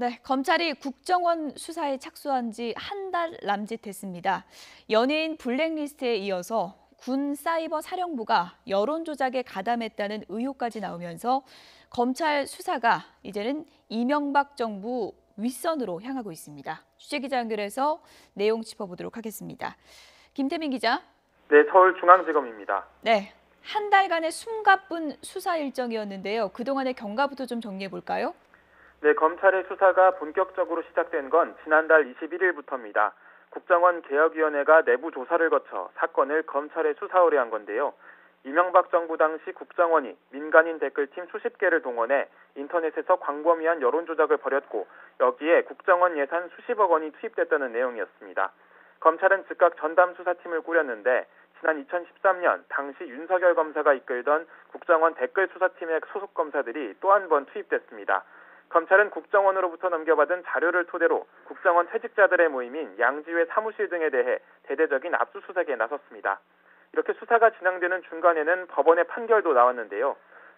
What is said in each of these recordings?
네, 검찰이 국정원 수사에 착수한 지 한 달 남짓했습니다. 연예인 블랙리스트에 이어서 군 사이버 사령부가 여론 조작에 가담했다는 의혹까지 나오면서 검찰 수사가 이제는 이명박 정부 윗선으로 향하고 있습니다. 취재기자 연결해서 내용 짚어보도록 하겠습니다. 김태민 기자. 네, 서울중앙지검입니다. 네, 한 달간의 숨가쁜 수사 일정이었는데요. 그동안의 경과부터 좀 정리해 볼까요? 네, 검찰의 수사가 본격적으로 시작된 건 지난달 21일부터입니다. 국정원 개혁위원회가 내부 조사를 거쳐 사건을 검찰에 수사 의뢰한 건데요. 이명박 정부 당시 국정원이 민간인 댓글팀 수십 개를 동원해 인터넷에서 광범위한 여론 조작을 벌였고 여기에 국정원 예산 수십억 원이 투입됐다는 내용이었습니다. 검찰은 즉각 전담 수사팀을 꾸렸는데 지난 2013년 당시 윤석열 검사가 이끌던 국정원 댓글 수사팀의 소속 검사들이 또 한 번 투입됐습니다. 검찰은 국정원으로부터 넘겨받은 자료를 토대로 국정원 퇴직자들의 모임인 양지회 사무실 등에 대해 대대적인 압수수색에 나섰습니다. 이렇게 수사가 진행되는 중간에는 법원의 판결도 나왔는데요.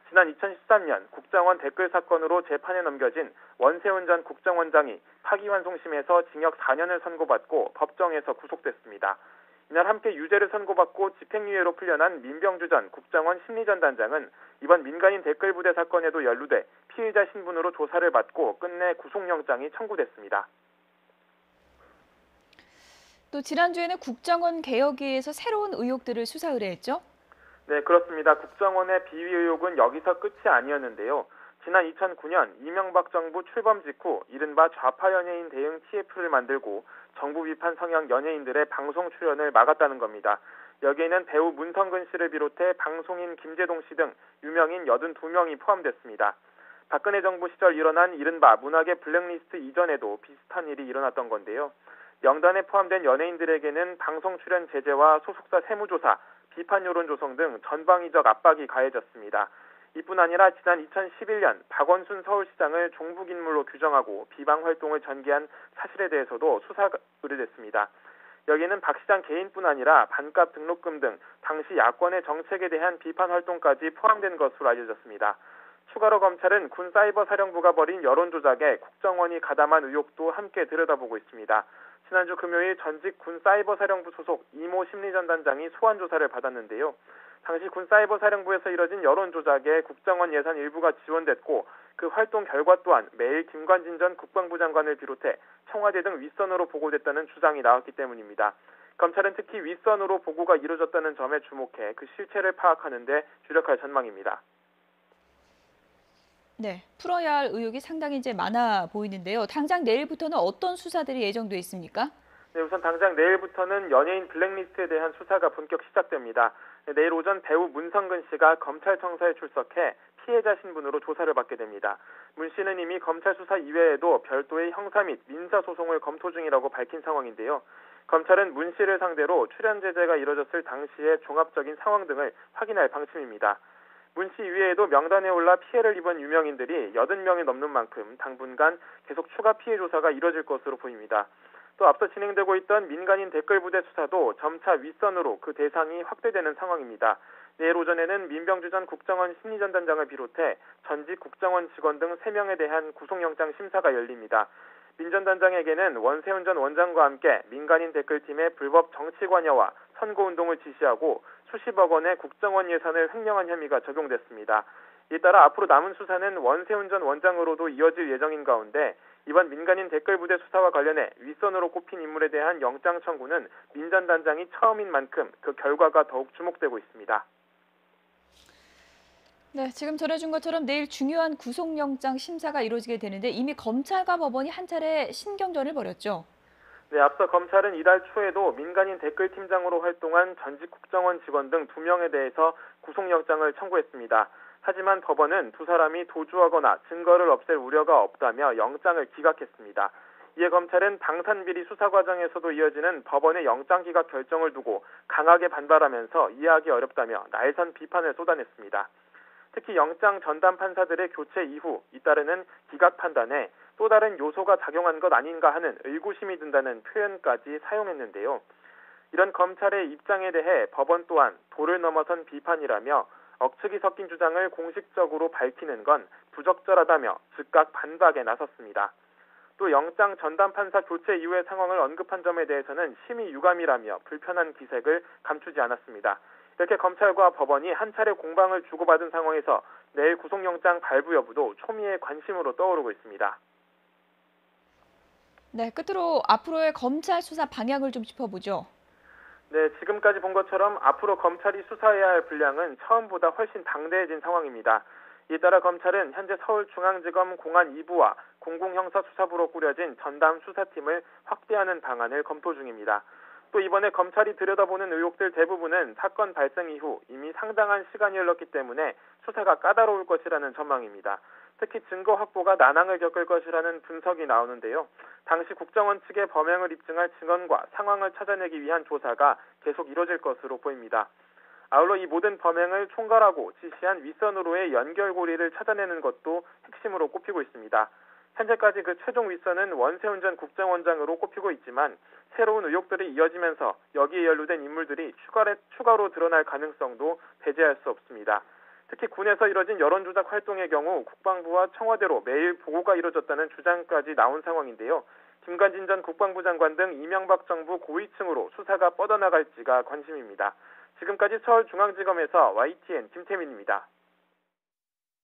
지난 2013년 국정원 댓글 사건으로 재판에 넘겨진 원세훈 전 국정원장이 파기환송심에서 징역 4년을 선고받고 법정에서 구속됐습니다. 이날 함께 유죄를 선고받고 집행유예로 풀려난 민병주 전 국정원 심리전단장은 이번 민간인 댓글 부대 사건에도 연루돼 피의자 신분으로 조사를 받고 끝내 구속영장이 청구됐습니다. 또 지난주에는 국정원 개혁위에서 새로운 의혹들을 수사 의뢰했죠? 네, 그렇습니다. 국정원의 비위 의혹은 여기서 끝이 아니었는데요. 지난 2009년 이명박 정부 출범 직후 이른바 좌파 연예인 대응 TF를 만들고 정부 비판 성향 연예인들의 방송 출연을 막았다는 겁니다. 여기에는 배우 문성근 씨를 비롯해 방송인 김재동 씨 등 유명인 82명이 포함됐습니다. 박근혜 정부 시절 일어난 이른바 문학의 블랙리스트 이전에도 비슷한 일이 일어났던 건데요. 명단에 포함된 연예인들에게는 방송 출연 제재와 소속사 세무조사, 비판 여론 조성 등 전방위적 압박이 가해졌습니다. 이뿐 아니라 지난 2011년 박원순 서울시장을 종북인물로 규정하고 비방 활동을 전개한 사실에 대해서도 수사가 의뢰됐습니다. 여기에는 박 시장 개인뿐 아니라 반값 등록금 등 당시 야권의 정책에 대한 비판 활동까지 포함된 것으로 알려졌습니다. 추가로 검찰은 군 사이버 사령부가 벌인 여론 조작에 국정원이 가담한 의혹도 함께 들여다보고 있습니다. 지난주 금요일 전직 군 사이버 사령부 소속 이모 심리전단장이 소환 조사를 받았는데요. 당시 군 사이버 사령부에서 이뤄진 여론 조작에 국정원 예산 일부가 지원됐고 그 활동 결과 또한 매일 김관진 전 국방부 장관을 비롯해 청와대 등 윗선으로 보고됐다는 주장이 나왔기 때문입니다. 검찰은 특히 윗선으로 보고가 이루어졌다는 점에 주목해 그 실체를 파악하는 데 주력할 전망입니다. 네, 풀어야 할 의혹이 상당히 이제 많아 보이는데요. 당장 내일부터는 어떤 수사들이 예정돼 있습니까? 네, 우선 당장 내일부터는 연예인 블랙리스트에 대한 수사가 본격 시작됩니다. 네, 내일 오전 배우 문성근 씨가 검찰청사에 출석해 피해자 신분으로 조사를 받게 됩니다. 문 씨는 이미 검찰 수사 이외에도 별도의 형사 및 민사 소송을 검토 중이라고 밝힌 상황인데요. 검찰은 문 씨를 상대로 출연 제재가 이뤄졌을 당시의 종합적인 상황 등을 확인할 방침입니다. 문 씨 이외에도 명단에 올라 피해를 입은 유명인들이 80명이 넘는 만큼 당분간 계속 추가 피해 조사가 이뤄질 것으로 보입니다. 또 앞서 진행되고 있던 민간인 댓글 부대 수사도 점차 윗선으로 그 대상이 확대되는 상황입니다. 내일 오전에는 민병주 전 국정원 심리전단장을 비롯해 전직 국정원 직원 등 3명에 대한 구속영장 심사가 열립니다. 민 전 단장에게는 원세훈 전 원장과 함께 민간인 댓글팀의 불법 정치 관여와 선거운동을 지시하고 수십억 원의 국정원 예산을 횡령한 혐의가 적용됐습니다. 이에 따라 앞으로 남은 수사는 원세훈 전 원장으로도 이어질 예정인 가운데 이번 민간인 댓글 부대 수사와 관련해 윗선으로 꼽힌 인물에 대한 영장 청구는 민 전 단장이 처음인 만큼 그 결과가 더욱 주목되고 있습니다. 네, 지금 전해준 것처럼 내일 중요한 구속영장 심사가 이루어지게 되는데 이미 검찰과 법원이 한 차례 신경전을 벌였죠. 네, 앞서 검찰은 이달 초에도 민간인 댓글팀장으로 활동한 전직 국정원 직원 등 2명에 대해서 구속영장을 청구했습니다. 하지만 법원은 두 사람이 도주하거나 증거를 없앨 우려가 없다며 영장을 기각했습니다. 이에 검찰은 방산비리 수사 과정에서도 이어지는 법원의 영장 기각 결정을 두고 강하게 반발하면서 이해하기 어렵다며 날선 비판을 쏟아냈습니다. 특히 영장 전담 판사들의 교체 이후 잇따르는 기각 판단에 또 다른 요소가 작용한 것 아닌가 하는 의구심이 든다는 표현까지 사용했는데요. 이런 검찰의 입장에 대해 법원 또한 도를 넘어선 비판이라며 억측이 섞인 주장을 공식적으로 밝히는 건 부적절하다며 즉각 반박에 나섰습니다. 또 영장 전담 판사 교체 이후의 상황을 언급한 점에 대해서는 심히 유감이라며 불편한 기색을 감추지 않았습니다. 이렇게 검찰과 법원이 한 차례 공방을 주고받은 상황에서 내일 구속영장 발부 여부도 초미의 관심으로 떠오르고 있습니다. 네, 끝으로 앞으로의 검찰 수사 방향을 좀 짚어보죠. 네, 지금까지 본 것처럼 앞으로 검찰이 수사해야 할 분량은 처음보다 훨씬 방대해진 상황입니다. 이에 따라 검찰은 현재 서울중앙지검 공안 2부와 공공형사수사부로 꾸려진 전담 수사팀을 확대하는 방안을 검토 중입니다. 또 이번에 검찰이 들여다보는 의혹들 대부분은 사건 발생 이후 이미 상당한 시간이 흘렀기 때문에 수사가 까다로울 것이라는 전망입니다. 특히 증거 확보가 난항을 겪을 것이라는 분석이 나오는데요. 당시 국정원 측의 범행을 입증할 증언과 상황을 찾아내기 위한 조사가 계속 이뤄질 것으로 보입니다. 아울러 이 모든 범행을 총괄하고 지시한 윗선으로의 연결고리를 찾아내는 것도 핵심으로 꼽히고 있습니다. 현재까지 그 최종 윗선은 원세훈 전 국정원장으로 꼽히고 있지만 새로운 의혹들이 이어지면서 여기에 연루된 인물들이 추가로 드러날 가능성도 배제할 수 없습니다. 특히 군에서 이뤄진 여론조작 활동의 경우 국방부와 청와대로 매일 보고가 이뤄졌다는 주장까지 나온 상황인데요. 김관진 전 국방부 장관 등 이명박 정부 고위층으로 수사가 뻗어나갈지가 관심입니다. 지금까지 서울중앙지검에서 YTN 김태민입니다.